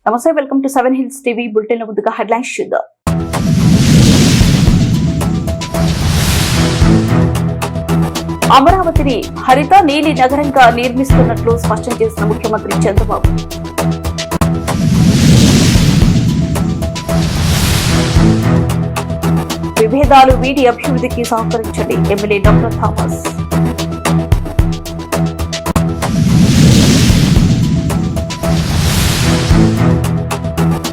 నమస్తే, welcome to 7 hills TV bulletin. ముందుగా headlines చూద్దాం. అమరావతిని హరిత నీలి నగరంగా నిర్మిస్తున్నట్లు స్పష్టం చేసిన ముఖ్యమంత్రి చంద్రబాబు. విభేదాలు వీడి అభివృద్ధికి సహకరించండి ఎమ్మెల్యే డాక్టర్ థామస్.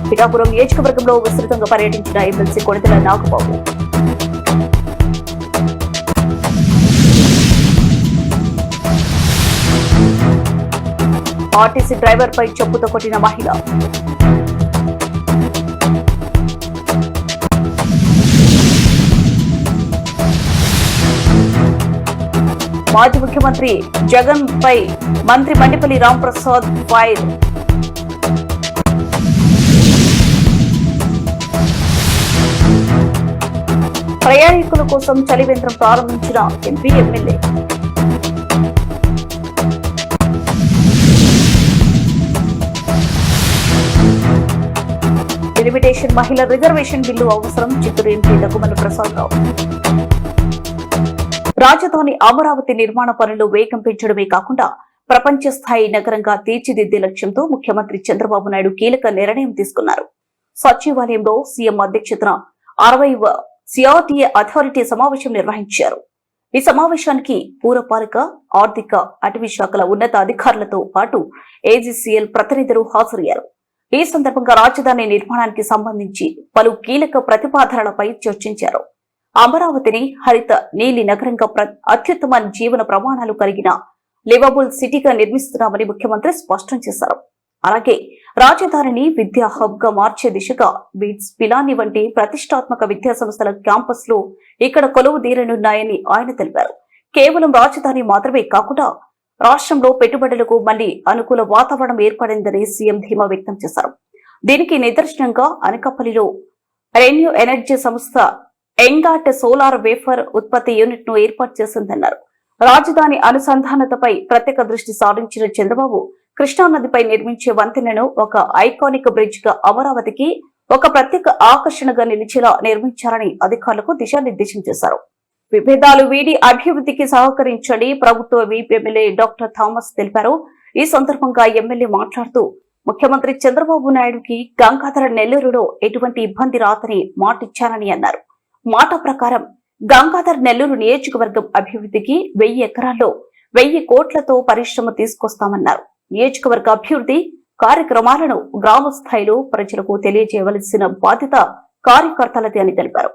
పిఠాపురం నియోజకవర్గంలో విస్తృతంగా పర్యటించిన MLC Konidela Nagababu. RTC driver పై చెప్పుతో కొట్టిన మహిళ. మాజీ ముఖ్యమంత్రి జగన్ పై మంత్రి మండిపల్లి రాంప్రసాద్ ఫైర్. ప్రయాణికుల కోసం చలివేంద్రం ప్రారంభించిన ఎంపీ ఎమ్మెల్యే. డెలిమిటేషన్ మహిళ రిజర్వేషన్ బిల్లు అవసరం చిత్తూరు ఎంపీ దగ్గుమల్ల ప్రసాదరావు. రాజధాని అమరావతి నిర్మాణ పనులు వేగం పెంచడమే కాకుండా ప్రపంచ స్థాయి నగరంగా తీర్చిదిద్దే లక్ష్యంతో ముఖ్యమంత్రి చంద్రబాబు నాయుడు కీలక నిర్ణయం తీసుకున్నారు. సచివాలయంలో సీఎం అధ్యక్షతన 60వ సిఆర్టీఏ అథారిటీ సమావేశం నిర్వహించారు. ఈ సమావేశానికి పురపాలక, ఆర్థిక, అటవీ శాఖల ఉన్నత అధికారులతో పాటు ఏజీసీఎల్ ప్రతినిధులు హాజరయ్యారు. ఈ సందర్భంగా రాజధాని నిర్మాణానికి సంబంధించి పలు కీలక ప్రతిపాదనలపై చర్చించారు. అమరావతిని హరిత నీలి నగరంగా అత్యుత్తమ జీవన ప్రమాణాలు కలిగిన లివబుల్ సిటీగా నిర్మిస్తున్నామని ముఖ్యమంత్రి స్పష్టం చేశారు. అలాగే రాజధానిని విద్యా హబ్ గా మార్చే దిశగా బీట్స్, పిలాని వంటి ప్రతిష్టాత్మక విద్యా సంస్థల క్యాంపస్ లో ఇక్కడ కొలువు తీరనున్నాయని ఆయన తెలిపారు. కేవలం రాజధాని మాత్రమే కాకుండా రాష్ట్రంలో పెట్టుబడులకు మళ్లీ అనుకూల వాతావరణం ఏర్పడిందని సీఎం ధీమా వ్యక్తం చేశారు. దీనికి నిదర్శనంగా అనకాపల్లిలో రెన్యూ ఎనర్జీ సంస్థ ఎంగాట్ సోలార్ వేఫర్ ఉత్పత్తి యూనిట్ ను ఏర్పాటు చేసిందన్నారు. రాజధాని అనుసంధానతపై ప్రత్యేక దృష్టి సారించిన చంద్రబాబు కృష్ణానదిపై నిర్మించే వంతెనను ఒక ఐకానిక్ బ్రిడ్జ్ గా అమరావతికి ఒక ప్రత్యేక ఆకర్షణగా నిలిచేలా నిర్మించాలని అధికారులకు దిశానిర్దేశం చేశారు. విభేదాలు వీడి అభివృద్ధికి సహకరించని ప్రభుత్వ వీప్ ఎమ్మెల్యే డాక్టర్ థామస్ తెలిపారు. ఈ సందర్భంగా ఎమ్మెల్యే మాట్లాడుతూ ముఖ్యమంత్రి చంద్రబాబు నాయుడుకి గంగాధర నెల్లూరులో ఎటువంటి ఇబ్బంది రాదని మాటిచ్చారని అన్నారు. మాట ప్రకారం గంగాధర్ నెల్లూరు నియోజకవర్గం అభివృద్ధికి 1000 ఎకరాల్లో 1000 కోట్లతో పరిశ్రమ తీసుకొస్తామన్నారు. నియోజకవర్గ అభివృద్ధి కార్యక్రమాలను గ్రామ స్థాయిలో ప్రజలకు తెలియజేయవలసిన బాధ్యత కార్యకర్తలది అని తెలిపారు.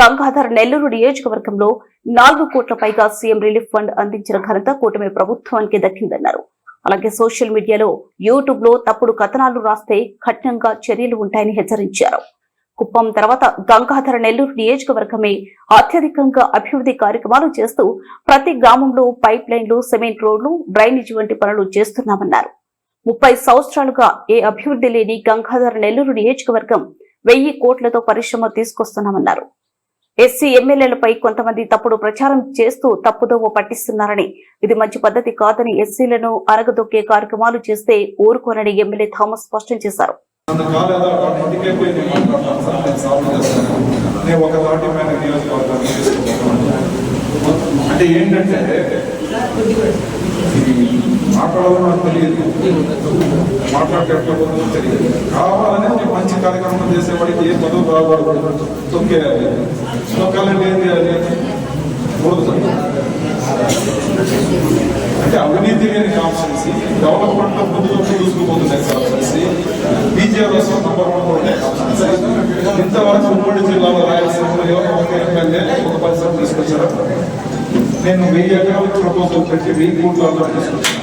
గంగాధర్ నెల్లూరు నియోజకవర్గంలో 4 కోట్ల పైగా సీఎం రిలీఫ్ ఫండ్ అందించిన ఘనత కూటమి ప్రభుత్వానికి దక్కిందన్నారు. అలాగే సోషల్ మీడియాలో, యూట్యూబ్ లో తప్పుడు కథనాలు రాస్తే కఠినంగా చర్యలు ఉంటాయని హెచ్చరించారు. కుప్పం తర్వాత గంగాధర నెల్లూరు నియోజకవర్గమే అత్యధికంగా అభివృద్ధి కార్యక్రమాలు చేస్తూ ప్రతి గ్రామంలో పైప్ లైన్లు, సిమెంట్ రోడ్లు, డ్రైనేజ్ వంటి పనులు చేస్తున్నామన్నారు. 30 సంవత్సరాలుగా ఏ అభివృద్ధి లేని గంగాధర నెల్లూరు నియోజకవర్గం 1000 కోట్లతో పరిశ్రమ తీసుకొస్తున్నామన్నారు. ఎస్సీ ఎమ్మెల్యేలపై కొంతమంది తప్పుడు ప్రచారం చేస్తూ తప్పుదోవ పట్టిస్తున్నారని, ఇది మంచి పద్ధతి కాదని, ఎస్సీలను అరగదొక్కే కార్యక్రమాలు చేస్తే ఊరుకోనని ఎమ్మెల్యే థామస్ స్పష్టం చేశారు. అంటే ఏంటంటే మాట్లాడాలని నాకు తెలియదు, మాట్లాడటం తెలియదు. కావాలని మంచి కార్యక్రమం చేసేవాడికి ఏ చదువు రాకూడదు, తొక్కేయాలి. తొక్కాలంటే ఏం చేయాలి? అంటే అవినీతి లేని కాన్స్టిట్యున్సీ, డెవలప్మెంట్ లో ముందుగా చూసుకుపోతుంది కాన్స్టిట్యున్సీ, బీజేపీ నంబర్ 1 ఉండే కాన్స్టిట్యున్సీ. ఇంతవరకు ఉమ్మడి జిల్లాలో రాయలసీమలో ఒక ఎమ్మెల్యే ఒక పరిశ్రమ తీసుకొచ్చారు. నేను 1000 ఎకరాలకు ప్రపోజల్ పెట్టి 1000 కోట్ల తీసుకొచ్చాను.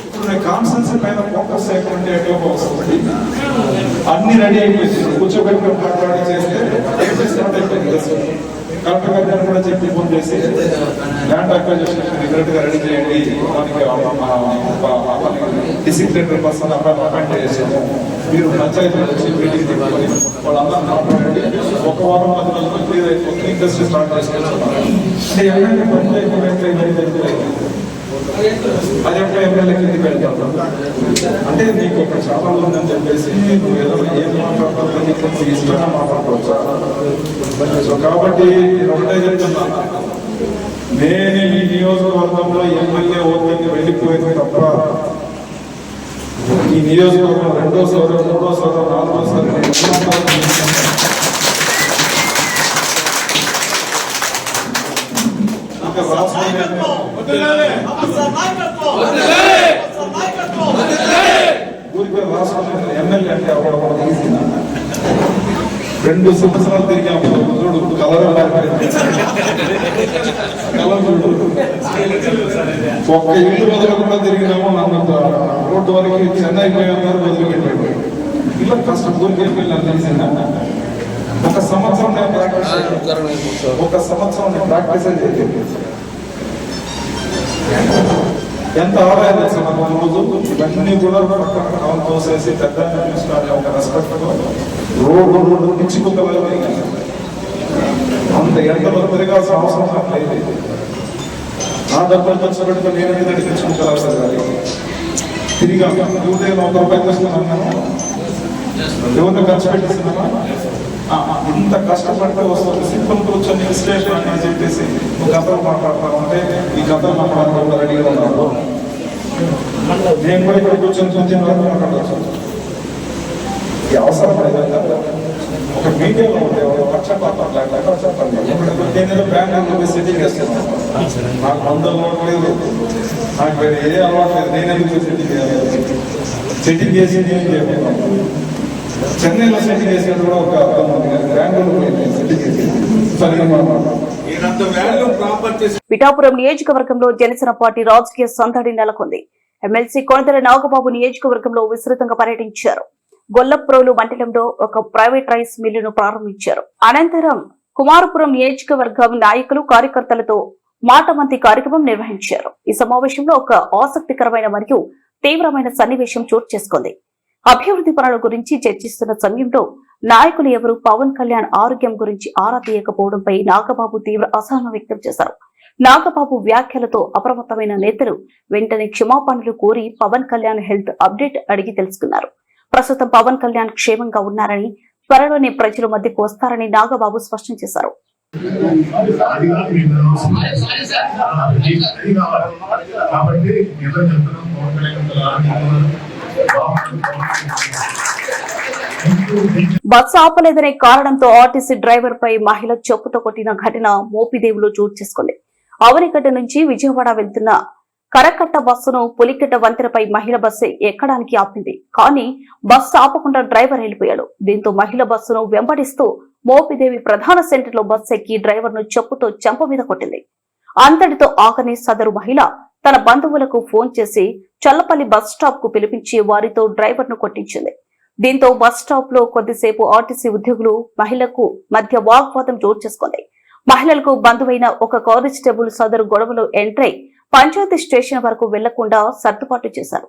ఇప్పుడు నేను కాన్స్టిట్యున్సీ పైన ఫోకస్ చేయకుంటే ఎట్లా వస్తుంది? అన్ని రెడీ అయిపోయింది, కూర్చోబెట్టి మాట్లాడి చేస్తే స్టార్ట్ అయిపోయింది. కలెక్టర్ గారు కూడా చెప్పి ఫోన్ చేసి ల్యాండ్ అక్విజిషన్ రిజల్ట్ గా రెడీ చేయండి, దానికి డిసిప్లినరీ పర్సన్ అపాయింట్ చేసాము. మీరు పంచాయతీ వచ్చి మీటింగ్ తీసుకొని వాళ్ళందరూ మాట్లాడండి, 1 వారం 10 రోజులు క్లియర్ అయిపోతుంది, ఇండస్ట్రీ స్టార్ట్ చేసుకుంటున్నారు. అంటే ఎలాంటి పనులు అయిపోయి అది ఒక ఎమ్మెల్యే కిందికి వెళ్తాను. అంటే నీకు ఒక చాలా ఉందని చెప్పేసి నువ్వు ఏదో ఏం మాట్లాడతావు నీకు ఇష్టంగా మాట్లాడుకోవచ్చు. కాబట్టి నేను ఒకటే చెప్తున్నాను, నేను ఈ నియోజకవర్గంలో ఎమ్మెల్యే ఓట్లకి వెళ్ళిపోయింది తప్ప ఈ నియోజకవర్గం రెండోసారి మూడోసారి నాలుగోసారి ఊరికి రాష్ట్రంలో ఎమ్మెల్యే అంటే అవ్వడం ఈజీనా? 2 సంవత్సరాలు తిరిగాము చూడు, కలర్ ఒక్క ఇల్లు వదలకుండా తిరిగినాము. నన్ను రోడ్డు వరకు చెన్నై పోయారు వదిలిపెట్టాడు. ఇలా కష్టం ఊరికి వెళ్ళి తెలిసిందా? ఒక సంవత్సరం నేను ప్రాక్టీస్ చేయాలి. ఎంత ఆదాయం రోజు ఇవన్నీ కూడా పక్కన తోసేసి పెద్ద ఒక రెస్పెక్ట్ రోడ్డు పిచ్చిపోతారు. అంత ఎంతలో తిరగాల్సిన అవసరం లేదు. నా డబ్బులు ఖర్చు పెడితే నేను మీద తెచ్చుకుంటారు. తిరిగా యువత 1 రూపాయి తెస్తున్నాను, యువత ఖర్చు పెట్టిస్తున్నామా? ఇంత కష్టపడితే వస్తుంది. సింపుల్ కూర్చొని విశ్లేషణ అని చెప్పేసి ఒక కథలు మాట్లాడతా ఉంటే ఈ కథలు మాట్లాడుకుంటూ రెడీగా ఉన్నాడు. నేను కూడా ఇక్కడ కూర్చొని మాట్లాడచ్చు. ఈ అవసరం లేదు. ఒక మీడియాలో ఉంటే పక్షపాతం నేనేదో బ్యాంక్ సెటింగ్ చేస్తున్నాను. నాకు మందులు లేదు, నాకు ఏ అలవాటు లేదు. నేనేదో సెటింగ్ చేసి నేను చేయకుండా చెన్నైలో సెటింగ్ చేసేది కూడా ఒక అర్థం ఉంది, కానీ బెంగళూరు సెటింగ్ చేసేది. పిఠాపురం నియోజకవర్గంలో జనసేన పార్టీ రాజకీయ సందడి నెలకొంది. ఎమ్మెల్సీ కొణిదెల నాగబాబు నియోజకవర్గంలో విస్తృతంగా పర్యటించారు. గొల్లప్రోలు మండలంలో ఒక ప్రైవేట్ రైస్ మిల్లును ప్రారంభించారు. అనంతరం కుమారపురం నియోజకవర్గం నాయకులు కార్యకర్తలతో మాటమంతి కార్యక్రమం నిర్వహించారు. ఈ సమావేశంలో ఒక ఆసక్తికరమైన మరియు తీవ్రమైన సన్నివేశం చోటు చేసుకుంది. అభివృద్ధి పనుల గురించి చర్చిస్తున్న సమయంలో నాయకులు ఎవరు పవన్ కళ్యాణ్ ఆరోగ్యం గురించి ఆరా తీయకపోవడంపై నాగబాబు తీవ్ర అసహనం వ్యక్తం చేశారు. నాగబాబు వ్యాఖ్యలతో అప్రమత్తమైన నేతలు వెంటనే క్షమాపణలు కోరి పవన్ కళ్యాణ్ హెల్త్ అప్డేట్ అడిగి తెలుసుకున్నారు. ప్రస్తుతం పవన్ కళ్యాణ్ క్షేమంగా ఉన్నారని, త్వరలోనే ప్రజల మధ్యకు వస్తారని నాగబాబు స్పష్టం చేశారు. బస్సు ఆపలేదనే కారణంతో ఆర్టీసీ డ్రైవర్ పై మహిళ చెప్పుతో కొట్టిన ఘటన మోపిదేవిలో చోటు చేసుకుంది. అవనిగడ్డ నుంచి విజయవాడ వెళ్తున్న కరకట్ట బస్సును పులికట్ట వంతెనపై మహిళ బస్సు ఎక్కడానికి ఆపింది. కానీ బస్సు ఆపకుండా డ్రైవర్ వెళ్లిపోయాడు. దీంతో మహిళ బస్సును వెంబడిస్తూ మోపిదేవి ప్రధాన సెంటర్ లో బస్సు ఎక్కి డ్రైవర్ ను చెప్పుతో చెంప మీద కొట్టింది. అంతటితో ఆగని సదరు మహిళ తన బంధువులకు ఫోన్ చేసి చల్లపల్లి బస్ స్టాప్ కు పిలిపించి వారితో డ్రైవర్ ను కొట్టించింది. దీంతో బస్ స్టాప్ లో కొద్దిసేపు ఆర్టీసీ ఉద్యోగులు మహిళకు మధ్య వాగ్వాదం చోటు చేసుకుంది. మహిళలకు బంధువైన ఒక కానిస్టేబుల్ సదరు గొడవలో ఎంట్రై పంచాయతీ స్టేషన్ వరకు వెళ్లకుండా సర్దుబాటు చేశారు.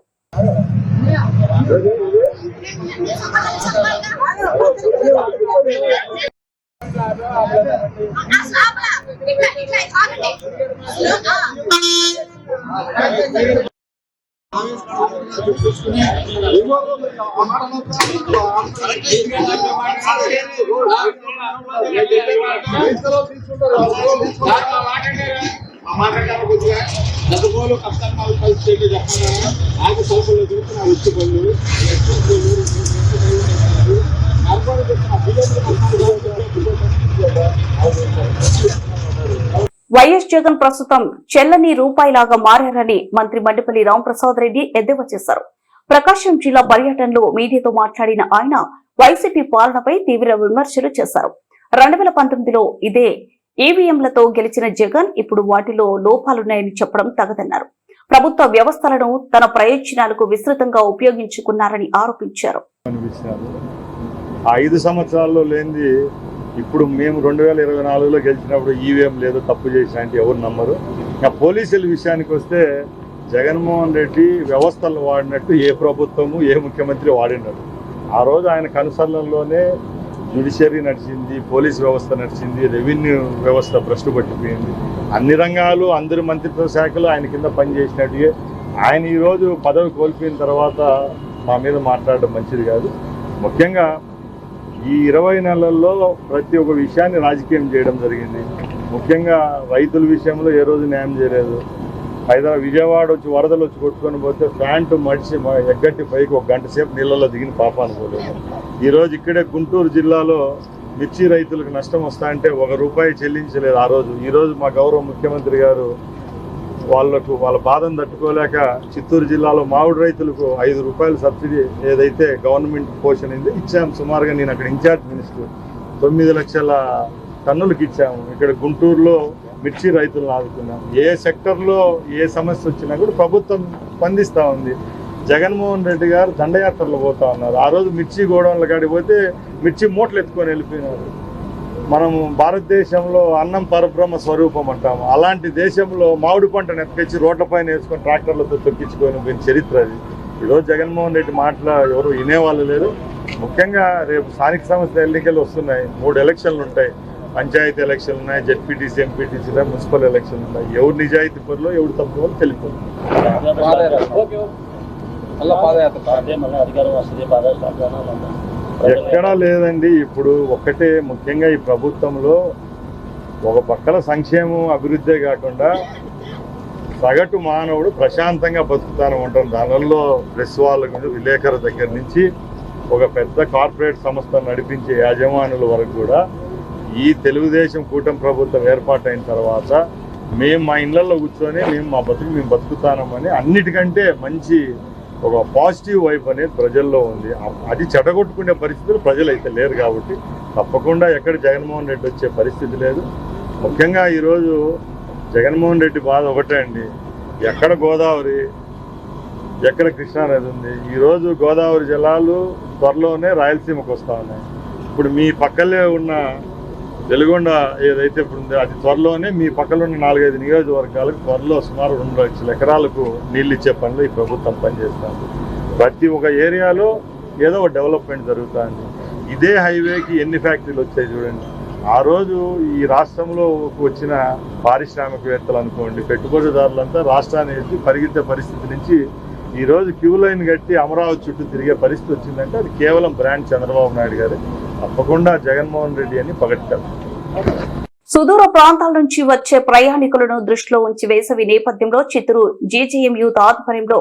డబ్బులు కష్టాలు కలిసి చెప్పాను. ఆగి సోషల్లో చూసిన వచ్చి వైఎస్ జగన్ ప్రస్తుతం చెల్లని రూపాయిలాగా మారారని మంత్రి మండిపల్లి రాంప్రసాద్ రెడ్డి ఎద్దేవా చేశారు. ప్రకాశం జిల్లా పర్యటనలో మీడియాతో మాట్లాడిన ఆయన వైసీపీ పాలనపై తీవ్ర విమర్శలు చేశారు. 2019లో ఇదే ఈవీఎంలతో గెలిచిన జగన్ ఇప్పుడు వాటిలో లోపాలున్నాయని చెప్పడం తగదన్నారు. ప్రభుత్వ వ్యవస్థలను తన ప్రయోజనాలకు విస్తృతంగా ఉపయోగించుకున్నారని ఆరోపించారు. 5 సంవత్సరాల్లో లేనిది ఇప్పుడు మేము 2024లో గెలిచినప్పుడు ఈవీఎం లేదు, తప్పు చేసిన అంటే ఎవరు నమ్మరు. ఇంకా పోలీసుల విషయానికి వస్తే జగన్మోహన్ రెడ్డి వ్యవస్థలు వాడినట్టు ఏ ప్రభుత్వము ఏ ముఖ్యమంత్రి వాడినారు. ఆ రోజు ఆయన కనుసరణలోనే జ్యుడిషియరీ నడిచింది, పోలీస్ వ్యవస్థ నడిచింది, రెవెన్యూ వ్యవస్థ భ్రష్టు పట్టిపోయింది. అన్ని రంగాలు అందరి మంత్రిత్వ శాఖలు ఆయన కింద పనిచేసినట్టుగా ఆయన ఈరోజు పదవి కోల్పోయిన తర్వాత మా మీద మాట్లాడడం మంచిది కాదు. ముఖ్యంగా ఈ 20 నెలల్లో ప్రతి ఒక్క విషయాన్ని రాజకీయం చేయడం జరిగింది. ముఖ్యంగా రైతుల విషయంలో ఏ రోజు న్యాయం చేయలేదు. విజయవాడ వచ్చి వరదలు వచ్చి కొట్టుకొని పోతే ప్యాంటు మడిచి ఎగ్గట్టి పైకి 1 గంట సేపు నీళ్ళలో దిగిన పాపాను పోలేదు. ఈరోజు ఇక్కడే గుంటూరు జిల్లాలో మిర్చి రైతులకు నష్టం వస్తా అంటే ₹1 చెల్లించలేదు ఆ రోజు. ఈరోజు మా గౌరవ ముఖ్యమంత్రి గారు వాళ్ళ బాధను తట్టుకోలేక చిత్తూరు జిల్లాలో మామిడి రైతులకు ₹5 సబ్సిడీ ఏదైతే గవర్నమెంట్ పోషన్ అయిందో ఇచ్చాము. సుమారుగా నేను అక్కడ ఇన్ఛార్జ్ మినిస్టర్ 9 లక్షల టన్నులకు ఇచ్చాము. ఇక్కడ గుంటూరులో మిర్చి రైతులను ఆదుకున్నాం. ఏ సెక్టర్లో ఏ సమస్య వచ్చినా కూడా ప్రభుత్వం స్పందిస్తూ ఉంది. జగన్మోహన్ రెడ్డి గారు దండయాత్రలు పోతా ఉన్నారు. ఆ రోజు మిర్చి గోడౌన్ల కాడికి పోతే మిర్చి మూటలు ఎత్తుకొని వెళ్ళిపోయినారు. మనము భారతదేశంలో అన్నం పరబ్రహ్మ స్వరూపం అంటాము. అలాంటి దేశంలో మామిడి పంటను ఎత్తుకొచ్చి రోడ్లపైన వేసుకొని ట్రాక్టర్లతో తొక్కించుకొని పోయిన చరిత్ర అది. ఈరోజు జగన్మోహన్ రెడ్డి మాటలు ఎవరు వినేవాళ్ళు లేరు. ముఖ్యంగా రేపు స్థానిక సంస్థల ఎన్నికలు వస్తున్నాయి. 3 ఎలక్షన్లు ఉంటాయి. పంచాయతీ ఎలక్షన్లు ఉన్నాయి, జెడ్పీటీసీ, ఎంపీటీసీ, మున్సిపల్ ఎలక్షన్లు ఉన్నాయి. ఎవరు నిజాయితీ పరులో ఎవరు తప్పు వాళ్ళు తెలిపోతుంది. ఎక్కడా లేదండి. ఇప్పుడు ఒక్కటే ముఖ్యంగా ఈ ప్రభుత్వంలో ఒక పక్కన సంక్షేమం అభివృద్ధే కాకుండా సగటు మానవుడు ప్రశాంతంగా బతుకుతాను ఉంటాం. దానిలో ప్రెస్ వాళ్ళ మీద విలేకరుల దగ్గర నుంచి ఒక పెద్ద కార్పొరేట్ సంస్థ నడిపించే యాజమానుల వరకు కూడా ఈ తెలుగుదేశం కూటమి ప్రభుత్వం ఏర్పాటైన తర్వాత మేము మా ఇళ్లలో కూర్చొని మేము బతుకుతామని అన్నిటికంటే మంచి ఒక పాజిటివ్ వైపు అనేది ప్రజల్లో ఉంది. అది చెడగొట్టుకునే పరిస్థితులు ప్రజలు అయితే లేరు కాబట్టి తప్పకుండా ఎక్కడ జగన్మోహన్ రెడ్డి వచ్చే పరిస్థితి లేదు. ముఖ్యంగా ఈరోజు జగన్మోహన్ రెడ్డి బాధ ఒకటే అండి. ఎక్కడ గోదావరి, ఎక్కడ కృష్ణానది ఉంది. ఈరోజు గోదావరి జలాలు త్వరలోనే రాయలసీమకు వస్తూ ఉన్నాయి. ఇప్పుడు మీ పక్కలే ఉన్న వెలుగొండ ఏదైతే ఇప్పుడు ఉందో అది త్వరలోనే మీ పక్కన ఉన్న 4-5 నియోజకవర్గాలకు త్వరలో సుమారు 2 లక్షల ఎకరాలకు నీళ్ళు ఇచ్చే పనులు ఈ ప్రభుత్వం పనిచేస్తుంది. ప్రతి ఒక్క ఏరియాలో ఏదో ఒక డెవలప్మెంట్ జరుగుతుంది. ఇదే హైవేకి ఎన్ని ఫ్యాక్టరీలు వచ్చాయి చూడండి. ఆ రోజు ఈ రాష్ట్రంలో వచ్చిన పారిశ్రామికవేత్తలు అనుకోండి, పెట్టుబడిదారులంతా రాష్ట్రాన్ని ఎత్తి పరిగెత్తే పరిస్థితి నుంచి ఈరోజు క్యూ లైన్ కట్టి అమరావతి చుట్టూ తిరిగే పరిస్థితి వచ్చిందంటే అది కేవలం బ్రాండ్ చంద్రబాబు నాయుడు గారు. తప్పకుండా జగన్మోహన్ రెడ్డి అని పగట్టారు. సుదూర ప్రాంతాల నుంచి వచ్చే ప్రయాణికులను దృష్టిలో ఉంచి వేసవి నేపథ్యంలో చిత్తూరు జీజీఎం యూత్ ఆధ్వర్యంలో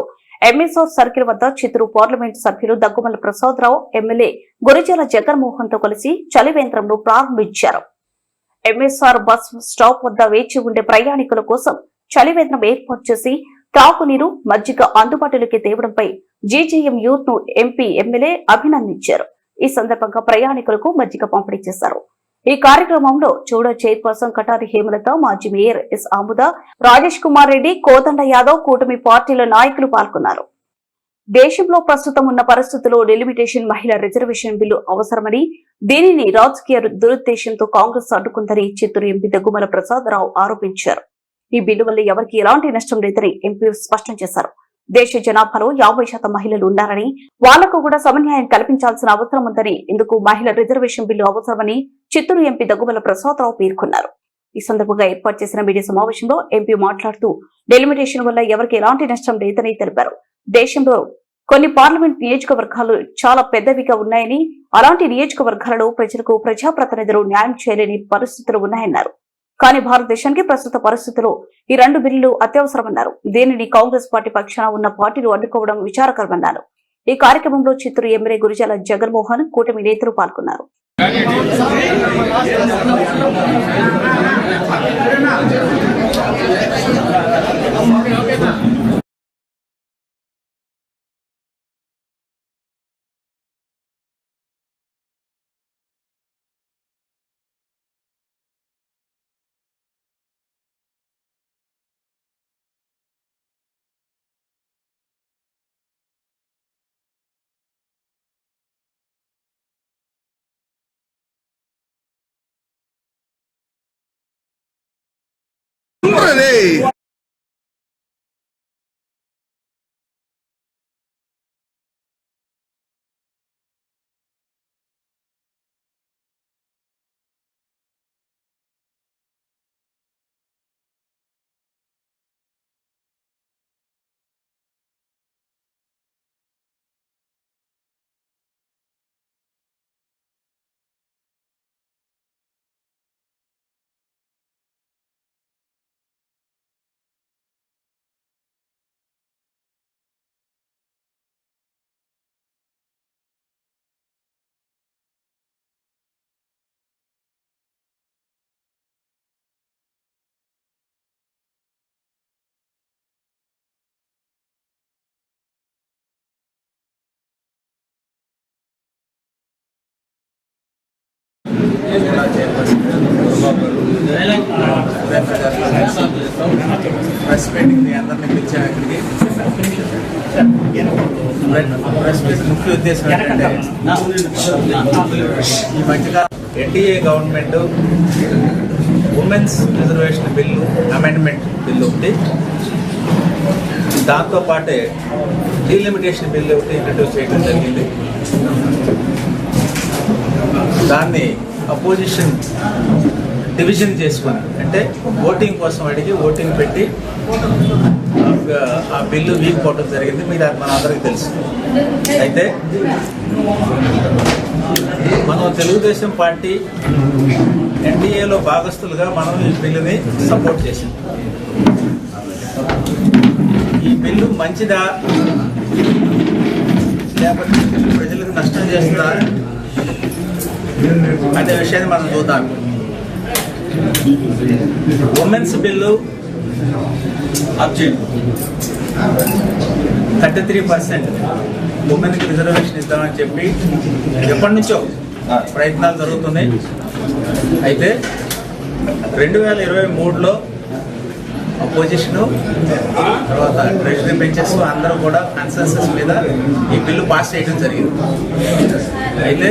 ఎంఎస్ఆర్ సర్కిల్ వద్ద చిత్తూరు పార్లమెంటు సభ్యులు దగ్గుమల్ల ప్రసాదరావు, ఎమ్మెల్యే గురిజాల జగన్మోహన్ తో కలిసి చలివేంద్రంను ప్రారంభించారు. ఎంఎస్ఆర్ బస్ స్టాప్ వద్ద వేచి ఉండే ప్రయాణికుల కోసం చలివేంద్రం ఏర్పాటు చేసి తాగునీరు, మజ్జిగ అందుబాటులోకి తేవడంపై జీజీఎం యూత్ ను ఎంపీ, ఎమ్మెల్యే అభినందించారు. ఈ సందర్భంగా ప్రయాణికులకు మజ్జిగ పంపిణీ చేశారు. ఈ కార్యక్రమంలో చూడ చైర్పర్సన్ కటారి హేమలత, మాజీ మేయర్ ఎస్ ఆముద, రాజేష్ కుమార్ రెడ్డి, కోదండ యాదవ్, కూటమి పార్టీల నాయకులు పాల్గొన్నారు. దేశంలో ప్రస్తుతం ఉన్న పరిస్థితుల్లో డెలిమిటేషన్ మహిళా రిజర్వేషన్ బిల్లు అవసరమని, దీనిని రాజకీయ దురుద్దేశంతో కాంగ్రెస్ అడ్డుకుందని చిత్తూరు ఎంపీ దగ్గుమల్ల ప్రసాదరావు ఆరోపించారు. ఈ బిల్లు వల్ల ఎవరికి ఎలాంటి నష్టం లేదని ఎంపీ స్పష్టం చేశారు. దేశ జనాభాలో 50% మహిళలు ఉన్నారని, వాళ్లకు కూడా సమన్యాయం కల్పించాల్సిన అవసరం ఉందని, ఇందుకు మహిళా రిజర్వేషన్ బిల్లు అవసరమని చిత్తూరు ఎంపీ దగ్గుమల్ల ప్రసాదరావు పేర్కొన్నారు. ఈ సందర్భంగా ఏర్పాటు చేసిన మీడియా సమావేశంలో ఎంపీ మాట్లాడుతూ డెలిమిటేషన్ వల్ల ఎవరికి ఎలాంటి నష్టం లేదని తెలిపారు. దేశంలో కొన్ని పార్లమెంట్ నియోజకవర్గాలు చాలా పెద్దవిగా ఉన్నాయని, అలాంటి నియోజకవర్గాలలో ప్రజలకు ప్రజాప్రతినిధులు న్యాయం చేయలేని పరిస్థితులు ఉన్నాయన్నారు. కానీ భారతదేశానికి ప్రస్తుత పరిస్థితుల్లో ఈ 2 బిల్లులు అత్యవసరమన్నారు. దీనిని కాంగ్రెస్ పార్టీ పక్షాన ఉన్న పార్టీలు అడ్డుకోవడం విచారకరమన్నారు. ఈ కార్యక్రమంలో చిత్తూరు ఎమ్మెల్యే గురిజాల జగన్మోహన్, కూటమి నేతలు పాల్గొన్నారు. కూడా చైర్పర్సన్ ప్రెస్ మీటింగ్ని అందరినీ పిలిచాం ఇక్కడికి. ప్రెస్ మీట్ ముఖ్య ఉద్దేశం ఏంటంటే ఈ మధ్యకాలం NDA government women's reservation bill amendment bill ఒకటి, దాంతోపాటే డీలిమిటేషన్ బిల్లు ఒకటి ఇంట్రడ్యూస్ చేయడం జరిగింది. దాన్ని అపోజిషన్ డివిజన్ చేసుకొని, అంటే ఓటింగ్ కోసం అడిగి ఓటింగ్ పెట్టి ఆ బిల్లు వీక్ పోవడం జరిగింది. మీకు అది మన అందరికీ తెలుసు. అయితే మనం తెలుగుదేశం పార్టీ ఎన్డీఏలో భాగస్తులుగా మనం ఈ బిల్లుని సపోర్ట్ చేసింది. ఈ బిల్లు మంచిదా లేకపోతే ప్రజలకు నష్టం చేస్తుందా అనే విషయాన్ని మనం చూద్దాం. ఉమెన్స్ బిల్లు 33% ఉమెన్కి రిజర్వేషన్ ఇద్దామని చెప్పి ఎప్పటి నుంచో ప్రయత్నాలు జరుగుతున్నాయి. అయితే 2023లో అపోజిషను తర్వాత ట్రెజరీ బెంచెస్ అందరూ కూడా కన్సెన్సస్ మీద ఈ బిల్లు పాస్ చేయడం జరిగింది. అయితే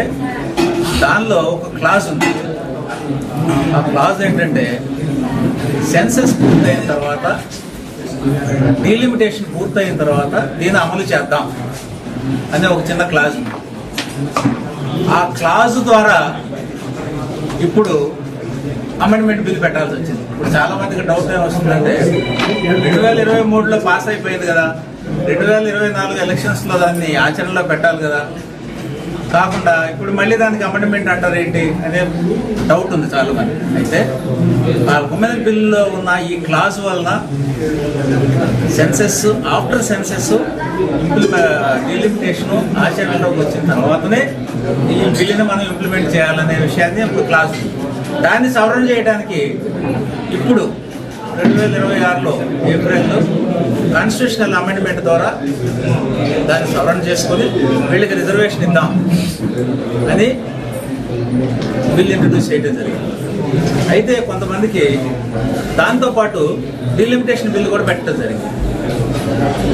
దానిలో ఒక క్లాజ్ ఉంది. ఆ క్లాజ్ ఏంటంటే సెన్సస్ పూర్తయిన తర్వాత, డీలిమిటేషన్ పూర్తయిన తర్వాత దీన్ని అమలు చేద్దాం అనే ఒక చిన్న క్లాజ్ ఉంది. ఆ క్లాజ్ ద్వారా ఇప్పుడు అమెండ్మెంట్ బిల్ పెట్టాల్సి వచ్చింది. ఇప్పుడు చాలా మందికి డౌట్ ఏం వస్తుందంటే 2023లో పాస్ అయిపోయింది కదా, 2024 ఎలక్షన్స్లో దాన్ని ఆచరణలో పెట్టాలి కదా, కాకుండా ఇప్పుడు మళ్ళీ దానికి అమెండ్మెంట్ అంటారు ఏంటి అనే డౌట్ ఉంది చాలా మంది. అయితే ఆ ఉమెన్ బిల్లో ఉన్న ఈ క్లాజ్ వలన సెన్సెస్, ఆఫ్టర్ సెన్సెస్ డీలిమిటేషన్ ఆచరణలోకి వచ్చిన తర్వాతనే ఈ బిల్లుని మనం ఇంప్లిమెంట్ చేయాలనే విషయాన్ని ఒక క్లాజ్ ఉంది. దాన్ని సవరణ చేయడానికి ఇప్పుడు 2026లో ఏప్రిల్లో కాన్స్టిట్యూషనల్ అమెండ్మెంట్ ద్వారా దాన్ని సవరణ చేసుకొని వీళ్ళకి రిజర్వేషన్ ఇద్దాం అని బిల్ ఇంట్రడ్యూస్ చేయడం జరిగింది. అయితే కొంతమందికి దాంతోపాటు డీలిమిటేషన్ బిల్లు కూడా పెట్టడం జరిగింది.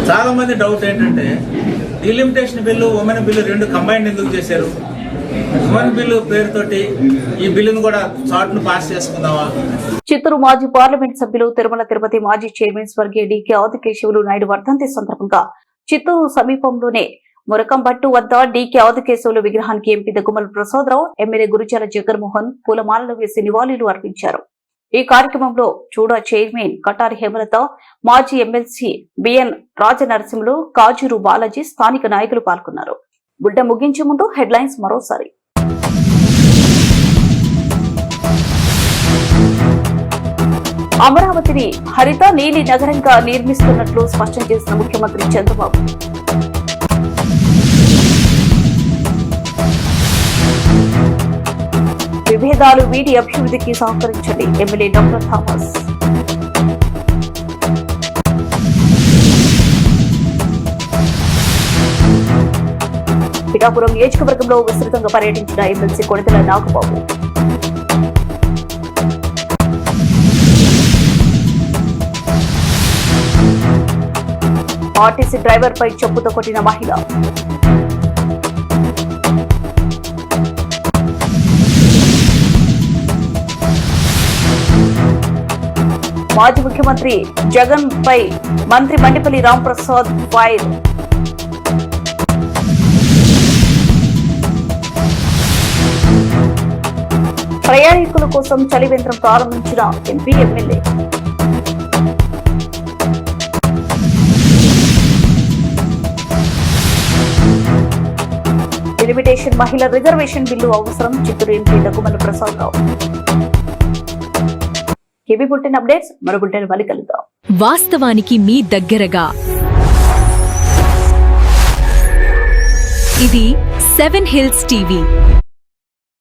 చాలామంది డౌట్ ఏంటంటే డీలిమిటేషన్ బిల్లు, ఉమెన్ బిల్లు రెండు కంబైన్డ్ ఎందుకు చేశారు? ఉమెన్ బిల్లు పేరుతోటి ఈ బిల్లును కూడా చార్ట్ను పాస్ చేసుకుందామా? చిత్తూరు మాజీ పార్లమెంట్ సభ్యులు తిరుమల తిరుపతి మాజీ చైర్మన్ స్వర్గీయ డీకే ఆదికేశవులు నాయుడు వర్ధంతి సందర్భంగా చిత్తూరు సమీపంలోనే మురకంబట్టు వద్ద డీకే ఆదికేశవులు విగ్రహానికి ఎంపీ దగ్గుమల ప్రసాదరావు, ఎమ్మెల్యే గురుజాల జగన్మోహన్ పూలమాలలు వేసి నివాళులు అర్పించారు. ఈ కార్యక్రమంలో చూడా చైర్మన్ కటారి హేమలత, మాజీ ఎమ్మెల్సీ బిఎన్ రాజనరసింహులు, కాజూరు బాలాజీ, స్థానిక నాయకులు పాల్గొన్నారు. గుడ్డ ముగించే ముందు హెడ్లైన్స్ మరోసారి. అమరావతిని హరిత నీలి నగరంగా నిర్మిస్తున్నట్లు స్పష్టం చేసిన ముఖ్యమంత్రి చంద్రబాబు. విభేదాలు వీడి అభివృద్ధికి సహకరించండి, ఎమ్మెల్యే డాక్టర్ థామస్. పిఠాపురం నియోజకవర్గంలో విస్తృతంగా పర్యటించిన MLC Konidela Nagababu. RTC driver పై చెప్పుతో కొట్టిన మహిళ. మాజీ ముఖ్యమంత్రి జగన్ పై మంత్రి మండిపల్లి రాంప్రసాద్ ఫైర్. ప్రయాణికుల కోసం చలివేంద్రం ప్రారంభించిన ఎంపీ, ఎమ్మెల్యే. డెలిమిటేషన్ మహిళ రిజర్వేషన్ బిల్లు అవసరం, Chittoor MP Daggumalla Prasadarao. KB bulletin updates మరో బులెటిన్ మళ్ళీ కలుద్దాం. వాస్తవానికి మీ దగ్గరగా ఇది 7 హిల్స్ టీవీ.